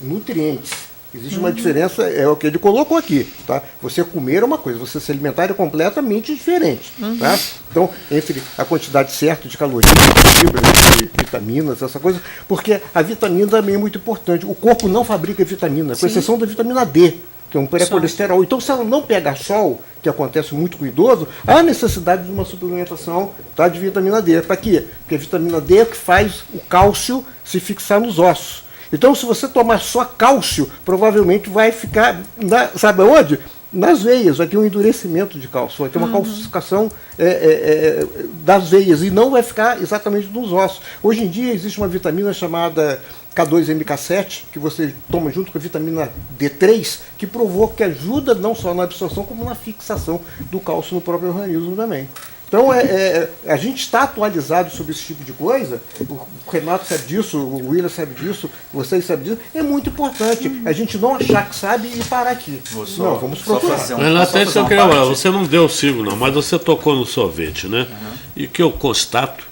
Existe uma diferença, é o que ele colocou aqui, tá? Você comer é uma coisa, você se alimentar é completamente diferente, tá? Então, entre a quantidade certa de calorias, de fibras, de vitaminas, essa coisa, porque a vitamina também é muito importante. O corpo não fabrica vitamina, com exceção da vitamina D, que é um pré-colesterol. Então, se ela não pega sol, que acontece muito com o idoso, há necessidade de uma suplementação, tá, de vitamina D. Para quê? Porque a vitamina D é que faz o cálcio se fixar nos ossos. Então, se você tomar só cálcio, provavelmente vai ficar, sabe onde? Nas veias, vai ter um endurecimento de cálcio, vai ter uma calcificação das veias e não vai ficar exatamente nos ossos. Hoje em dia existe uma vitamina chamada K2MK7, que você toma junto com a vitamina D3, que provou que ajuda não só na absorção, como na fixação do cálcio no próprio organismo também. Então, a gente está atualizado sobre esse tipo de coisa, o Renato sabe disso, o William sabe disso, vocês sabem disso, é muito importante a gente não achar que sabe e parar aqui. Não, vamos procurar. Renato, isso eu queria falar, você não deu o signo não, mas você tocou no sorvete, né? E que eu constato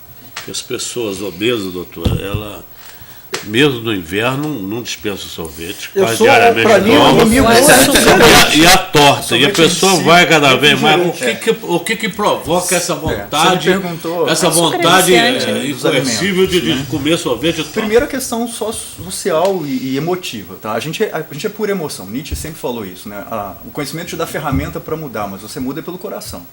que as pessoas obesas, doutora, ela... Mesmo no inverno, não dispensa o sorvete, quase diariamente toma. E a torta, e a pessoa vai cada vez mais. O que provoca essa vontade, essa vontade irreversível de comer sorvete? Primeiro a questão social e emotiva. Tá? A gente é pura emoção. Nietzsche sempre falou isso. Né? O conhecimento te dá ferramenta para mudar, mas você muda pelo coração.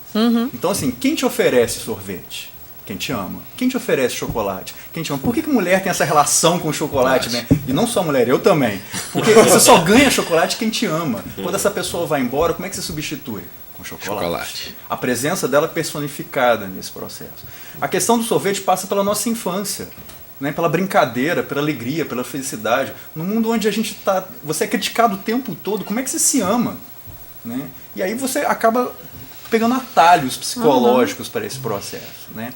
Então, assim, quem te oferece sorvete? Quem te ama. Quem te oferece chocolate? Quem te ama. Por que mulher tem essa relação com o chocolate, né? E não só mulher, eu também. Porque você só ganha chocolate quem te ama. Quando essa pessoa vai embora, como é que você substitui? Com chocolate. A presença dela é personificada nesse processo. A questão do sorvete passa pela nossa infância. Né? Pela brincadeira, pela alegria, pela felicidade. No mundo onde a gente está... Você é criticado o tempo todo, como é que você se ama? Né? E aí você acaba pegando atalhos psicológicos para esse processo, né?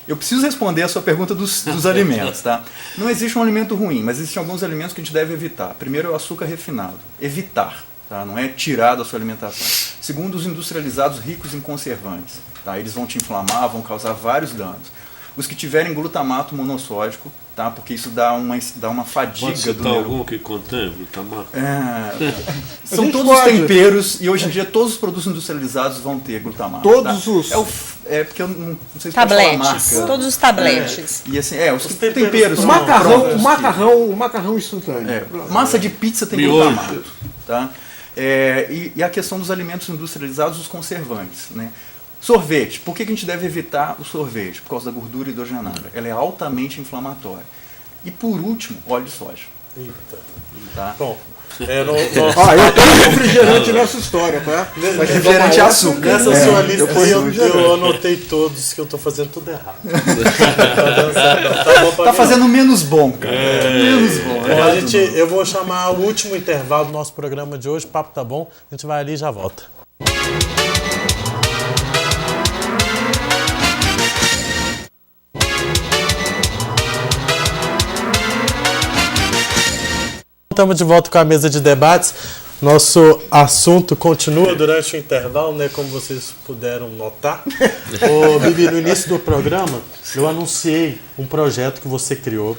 Eu preciso responder a sua pergunta dos alimentos, tá? Não existe um alimento ruim, mas existem alguns alimentos que a gente deve evitar. Primeiro é o açúcar refinado. Evitar, tá? Não é tirar da sua alimentação. Segundo, os industrializados ricos em conservantes, tá? Eles vão te inflamar, vão causar vários danos. Os que tiverem glutamato monossódico, tá? Porque isso dá uma fadiga do neurônio. algum que contém glutamato? São todos os temperos e hoje em dia todos os produtos industrializados vão ter glutamato. Todos tá? os... porque eu não sei se tabletes, pode falar marca. Todos os tabletes. E assim, os temperos. O macarrão instantâneo. Massa de pizza tem glutamato. Tá? E a questão dos alimentos industrializados, os conservantes, né? Sorvete. Por que a gente deve evitar o sorvete? Por causa da gordura hidrogenada. Ela é altamente inflamatória. E por último, óleo de soja. Eita. Tá? Bom, eu tenho refrigerante nessa história, tá? Mas refrigerante é açúcar. Nessa sua lista eu anotei todos que eu estou fazendo tudo errado. Tá fazendo menos bom, cara. Menos bom. Eu vou chamar o último intervalo do nosso programa de hoje. O papo tá bom. A gente vai ali e já volta. Estamos de volta com a mesa de debates. Nosso assunto continua durante o intervalo, né? Como vocês puderam notar. Ô, Bibi, no início do programa, eu anunciei um projeto que você criou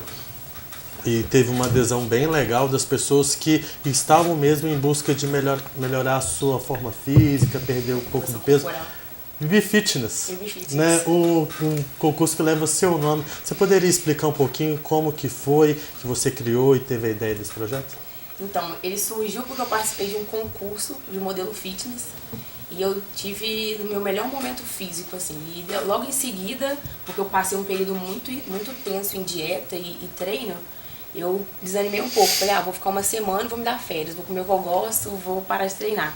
e teve uma adesão bem legal das pessoas que estavam mesmo em busca de melhorar a sua forma física, perder um pouco do peso. Bibi Fitness, né? Um concurso que leva seu nome. Você poderia explicar um pouquinho como que foi que você criou e teve a ideia desse projeto? Então, ele surgiu porque eu participei de um concurso de modelo fitness e eu tive o meu melhor momento físico, assim. E logo em seguida, porque eu passei um período muito tenso em dieta e treino, eu desanimei um pouco. Falei, vou ficar uma semana, vou me dar férias, vou comer o que eu gosto, vou parar de treinar.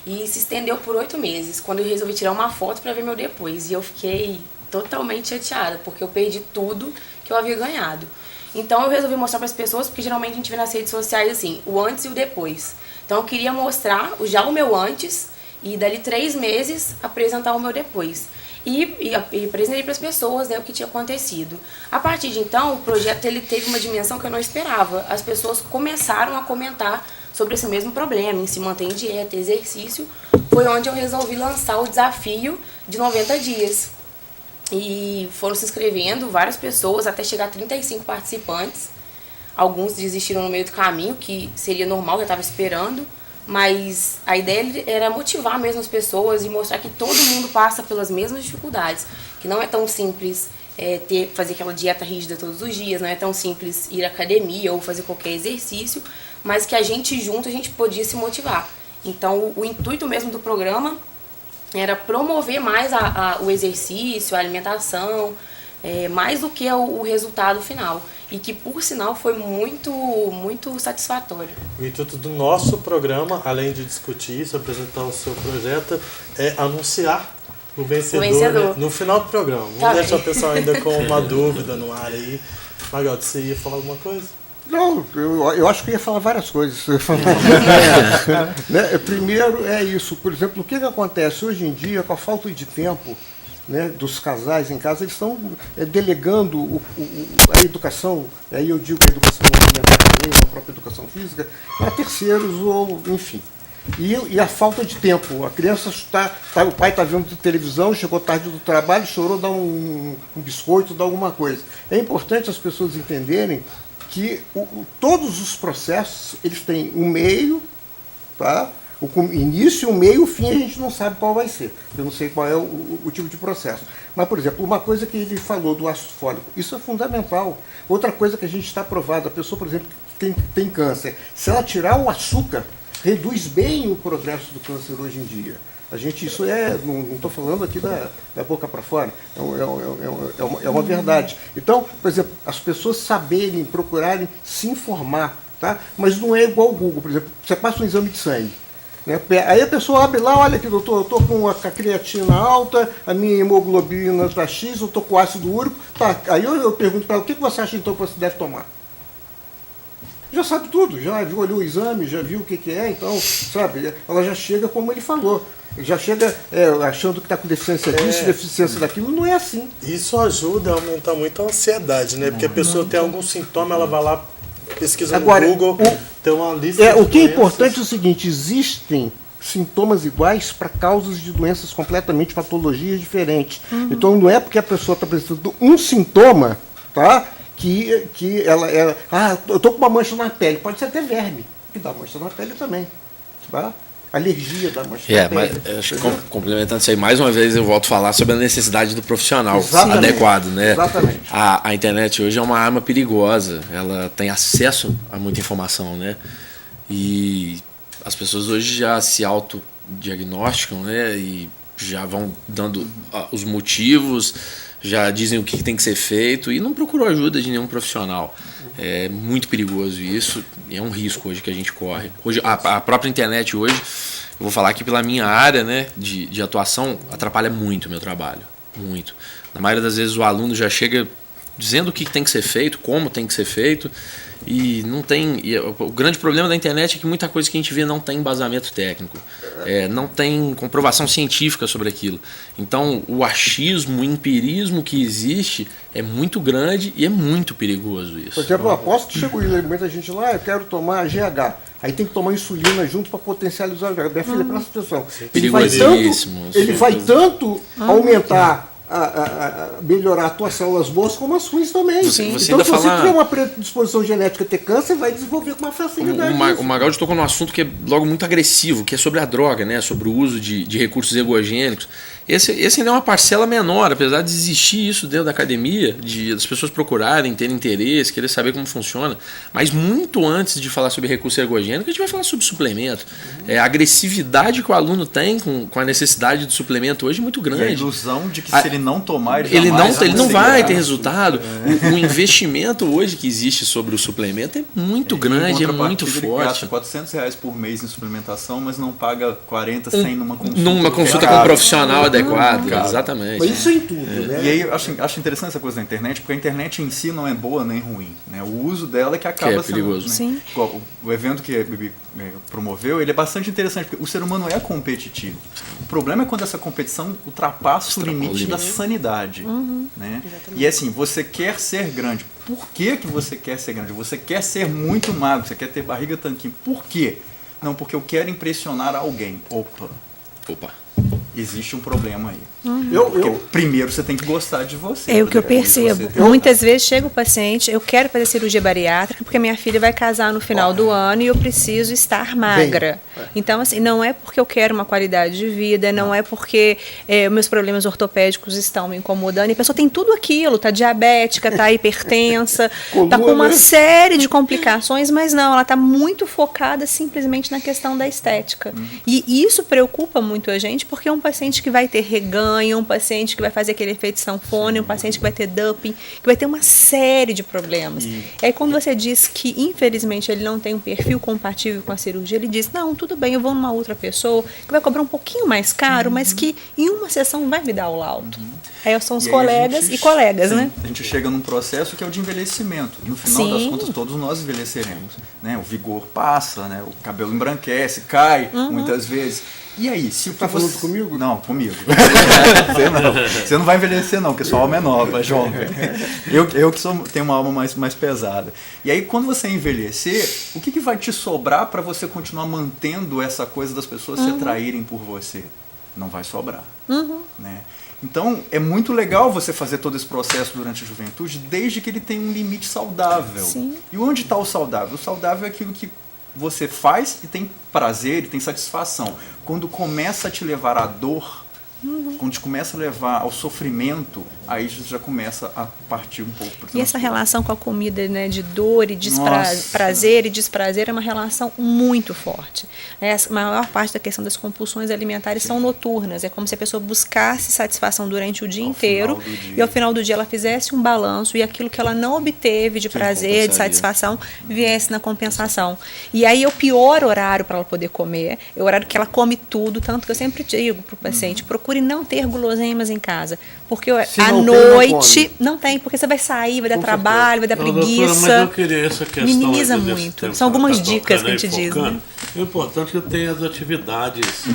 E se estendeu por 8 meses, quando eu resolvi tirar uma foto para ver meu depois. E eu fiquei totalmente chateada, porque eu perdi tudo que eu havia ganhado. Então eu resolvi mostrar para as pessoas, porque geralmente a gente vê nas redes sociais assim, o antes e o depois. Então eu queria mostrar já o meu antes e dali 3 meses apresentar o meu depois. E apresentei para as pessoas, né, o que tinha acontecido. A partir de então, o projeto ele teve uma dimensão que eu não esperava. As pessoas começaram a comentar sobre esse mesmo problema, em se manter em dieta, exercício. Foi onde eu resolvi lançar o desafio de 90 dias. E foram se inscrevendo várias pessoas, até chegar a 35 participantes. Alguns desistiram no meio do caminho, que seria normal, já estava esperando. Mas a ideia era motivar mesmo as pessoas e mostrar que todo mundo passa pelas mesmas dificuldades. Que não é tão simples fazer aquela dieta rígida todos os dias, não é tão simples ir à academia ou fazer qualquer exercício, mas que a gente junto a gente podia se motivar. Então o intuito mesmo do programa era promover mais o exercício, a alimentação, mais do que o resultado final. E que, por sinal, foi muito, muito satisfatório. O intuito do nosso programa, além de discutir isso, apresentar o seu projeto, é anunciar o vencedor. Né? No final do programa. Vamos deixar o pessoal ainda com uma dúvida no ar aí. Magaldi, você ia falar alguma coisa? Não, eu acho que eu ia falar várias coisas. Né? Primeiro é isso. Por exemplo, o que acontece hoje em dia com a falta de tempo, né, dos casais em casa, eles estão delegando a educação, aí eu digo a educação alimentar também, a própria educação física, para terceiros ou enfim. E a falta de tempo. A criança o pai está vendo televisão, chegou tarde do trabalho, chorou, dá um biscoito, dá alguma coisa. É importante as pessoas entenderem que todos os processos, eles têm um meio, tá? O início, o meio, o fim, a gente não sabe qual vai ser. Eu não sei qual é o tipo de processo. Mas, por exemplo, uma coisa que ele falou do ácido fólico, isso é fundamental. Outra coisa que a gente está provado, a pessoa, por exemplo, que tem câncer, se ela tirar o açúcar, reduz bem o progresso do câncer hoje em dia. Isso não estou falando aqui da boca para fora, é uma verdade. Então, por exemplo, as pessoas saberem, procurarem se informar, tá? Mas não é igual ao Google, por exemplo, você passa um exame de sangue. Aí a pessoa abre lá, olha aqui, doutor, eu estou com a creatina alta, a minha hemoglobina está X, eu estou com ácido úrico. Tá, aí eu pergunto para ela, o que você acha então que você deve tomar? Já sabe tudo, já olhou o exame, já viu o que é, então, sabe, ela já chega como ele falou. Já chega achando que está com deficiência disso, deficiência daquilo, não é assim. Isso ajuda a aumentar muito a ansiedade, né? Porque a pessoa tem algum sintoma, ela vai lá, pesquisa agora, no Google, tem uma lista de o que é importante é o seguinte, existem sintomas iguais para causas de doenças completamente, patologias diferentes. Então não é porque a pessoa está apresentando um sintoma, tá? Que ela eu estou com uma mancha na pele, pode ser até verme, que dá mancha na pele também, tá? Alergia da mancha na pele. Mas acho que complementando isso aí, mais uma vez eu volto a falar sobre a necessidade do profissional adequado, né? Exatamente. A internet hoje é uma arma perigosa, ela tem acesso a muita informação, né? E as pessoas hoje já se autodiagnosticam, né? E já vão dando os motivos, já dizem o que tem que ser feito e não procuram ajuda de nenhum profissional. É muito perigoso isso, e é um risco hoje que a gente corre. Hoje, a própria internet hoje, eu vou falar aqui pela minha área, né, de atuação, atrapalha muito o meu trabalho, muito. Na maioria das vezes o aluno já chega dizendo o que tem que ser feito, como tem que ser feito, e não tem. O grande problema da internet é que muita coisa que a gente vê não tem embasamento técnico, não tem comprovação científica sobre aquilo. Então, o achismo, o empirismo que existe é muito grande e é muito perigoso isso. Por exemplo, eu aposto que chegou muita gente lá, eu quero tomar GH. Aí tem que tomar insulina junto para potencializar o GH. Minha filha, presta atenção. Perigosíssimo. Ele vai tanto aumentar, melhorar as tuas células boas como as ruins também. Você então, se ainda você tiver uma predisposição genética a ter câncer, vai desenvolver com uma facilidade. O Magaldi tocou num assunto que é logo muito agressivo, que é sobre a droga, né? Sobre o uso de recursos ergogênicos. Esse ainda é uma parcela menor, apesar de existir isso dentro da academia, de as pessoas procurarem, terem interesse, querer saber como funciona. Mas muito antes de falar sobre recurso ergogênico, a gente vai falar sobre suplemento. A agressividade que o aluno tem com a necessidade do suplemento hoje é muito grande. E a ilusão de que se ele não tomar, ele não vai ter resultado. O investimento hoje que existe sobre o suplemento é muito grande, é muito forte. Ele gasta R$400 por mês em suplementação, mas não paga 40, 100 numa consulta. Numa consulta com um profissional adequado, exatamente. Mas isso é em tudo, né? E aí eu acho interessante essa coisa da internet, porque a internet em si não é boa nem ruim, né? O uso dela é que acaba sendo perigoso. Né? Sim. O evento que a Bibi promoveu, ele é bastante interessante, porque o ser humano é competitivo. O problema é quando essa competição ultrapassa o limite da sanidade. Né? E assim, você quer ser grande. Por que você quer ser grande? Você quer ser muito magro, você quer ter barriga tanquinho. Por quê? Não, porque eu quero impressionar alguém. Opa. existe um problema aí. Porque primeiro você tem que gostar de você. É o que eu percebo. Muitas vezes chega o paciente, eu quero fazer cirurgia bariátrica porque minha filha vai casar no final do ano e eu preciso estar magra. Então, assim, não é porque eu quero uma qualidade de vida, não é porque meus problemas ortopédicos estão me incomodando. E a pessoa tem tudo aquilo, tá diabética, tá hipertensa, tá com uma série de complicações, mas não, ela tá muito focada simplesmente na questão da estética. E isso preocupa muito a gente, porque é um paciente que vai ter reganho, um paciente que vai fazer aquele efeito sanfona, um paciente que vai ter dumping, que vai ter uma série de problemas. E aí quando você diz que, infelizmente, ele não tem um perfil compatível com a cirurgia, ele diz, não, tudo bem, eu vou numa outra pessoa que vai cobrar um pouquinho mais caro, mas que em uma sessão vai me dar o laudo. Aí são os colegas e colegas, né? A gente chega num processo que é o de envelhecimento. No final das contas, todos nós envelheceremos. Né? O vigor passa, né? O cabelo embranquece, cai muitas vezes. E aí, se tá falando comigo? Não, comigo. Você não vai envelhecer não, porque sua alma é nova, João. Eu que tenho uma alma mais pesada. E aí, quando você envelhecer, o que vai te sobrar para você continuar mantendo essa coisa das pessoas se atraírem por você? Não vai sobrar. Né? Então, é muito legal você fazer todo esse processo durante a juventude, desde que ele tenha um limite saudável. Sim. E onde está o saudável? O saudável é aquilo que você faz e tem prazer e tem satisfação. Quando começa a te levar à dor, quando te começa a levar ao sofrimento, aí você já começa a partir um pouco. E essa relação com a comida, né, de dor e prazer e desprazer é uma relação muito forte. A maior parte da questão das compulsões alimentares são noturnas. É como se a pessoa buscasse satisfação durante o dia inteiro e ao final do dia ela fizesse um balanço e aquilo que ela não obteve de prazer, de satisfação, viesse na compensação. E aí é o pior horário para ela poder comer, é o horário que ela come tudo, tanto que eu sempre digo para o paciente, procure não ter guloseimas em casa, porque à noite não tem, porque você vai sair, vai dar trabalho, vai dar preguiça. Doutora, mas eu queria essa questão. Minimiza muito. São algumas dicas que a gente diz. Né? É importante que eu tenha as atividades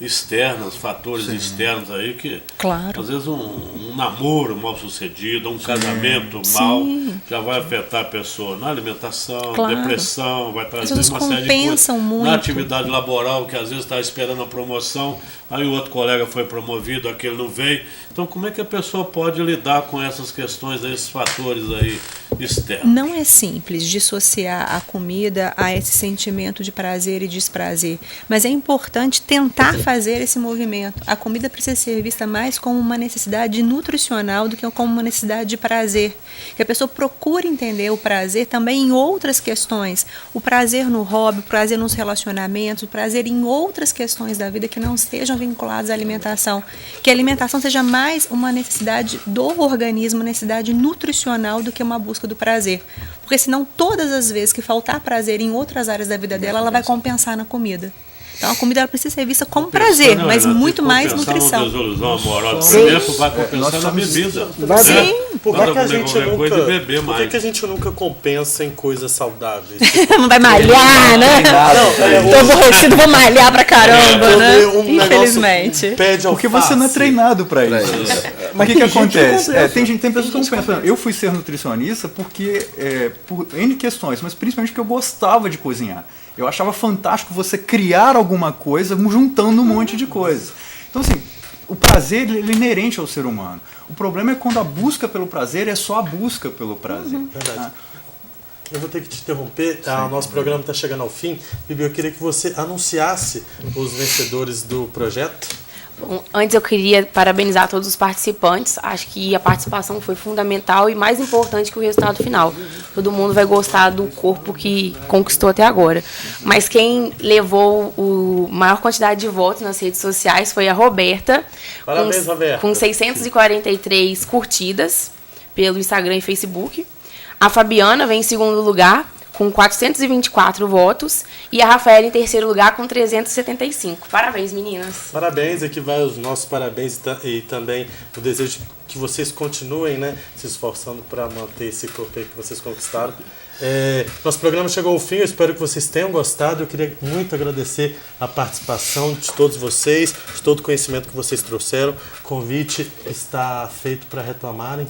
externas, fatores externos aí que, claro, às vezes um namoro mal sucedido, um casamento mal, já vai afetar a pessoa na alimentação, depressão, vai trazer uma série de coisas. Muito. Na atividade laboral, que às vezes está esperando a promoção, aí o outro colega foi promovido, aquele não veio. Então, como é que a pessoa pode lidar com essas questões, esses fatores aí externos? Não é simples dissociar a comida a esse sentimento de prazer e desprazer, mas é importante tentar fazer esse movimento. A comida precisa ser vista mais como uma necessidade nutricional do que como uma necessidade de prazer. Que a pessoa procure entender o prazer também em outras questões. O prazer no hobby, o prazer nos relacionamentos, o prazer em outras questões da vida que não estejam vinculadas à alimentação. Que a alimentação seja mais uma necessidade do organismo, uma necessidade nutricional do que uma busca do prazer. Porque senão todas as vezes que faltar prazer em outras áreas da vida dela, ela vai compensar na comida. Então a comida ela precisa ser vista como prazer, mas muito mais nutrição. Vai compensar na bebida. Sim. Por que a gente nunca compensa em coisas saudáveis? Não vai malhar, né? Tô aborrecido, vou malhar pra caramba, né? Infelizmente. Porque você não é treinado pra isso. Mas o que acontece? Tem pessoas que estão pensando, eu fui ser nutricionista porque, por N questões, mas principalmente porque eu gostava de cozinhar. Eu achava fantástico você criar alguma coisa juntando um monte de coisas. Então, assim, o prazer ele é inerente ao ser humano. O problema é quando a busca pelo prazer é só a busca pelo prazer. Verdade. Eu vou ter que te interromper, o nosso programa está chegando ao fim. Bibi, eu queria que você anunciasse os vencedores do projeto. Bom, antes eu queria parabenizar todos os participantes. Acho que a participação foi fundamental e mais importante que o resultado final. Todo mundo vai gostar do corpo que conquistou até agora. Mas quem levou a maior quantidade de votos nas redes sociais foi a Roberta. Parabéns, Roberta. Com 643 curtidas pelo Instagram e Facebook. A Fabiana vem em segundo lugar, com 424 votos, e a Rafaela em terceiro lugar com 375. Parabéns, meninas. Parabéns, aqui vai os nossos parabéns e também o desejo de que vocês continuem, né, se esforçando para manter esse corpo aí que vocês conquistaram. Nosso programa chegou ao fim, eu espero que vocês tenham gostado. Eu queria muito agradecer a participação de todos vocês, de todo o conhecimento que vocês trouxeram. O convite está feito para retornarem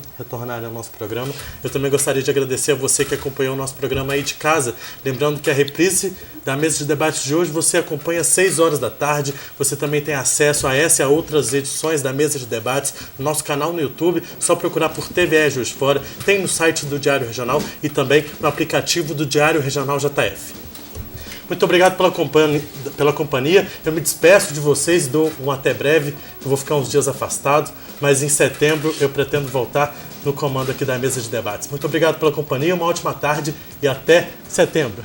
ao nosso programa. Eu também gostaria de agradecer a você que acompanhou o nosso programa aí de casa. Lembrando que a reprise da mesa de debate de hoje você acompanha às 6 horas da tarde. Você também tem acesso a essa e a outras edições da mesa de debates no nosso canal no YouTube. Só procurar por TVE Juiz de Fora. Tem no site do Diário Regional e também no aplicativo do Diário Regional JF. Muito obrigado pela companhia. Eu me despeço de vocês, dou um até breve. Eu vou ficar uns dias afastado, mas em setembro eu pretendo voltar no comando aqui da mesa de debates. Muito obrigado pela companhia, uma ótima tarde e até setembro.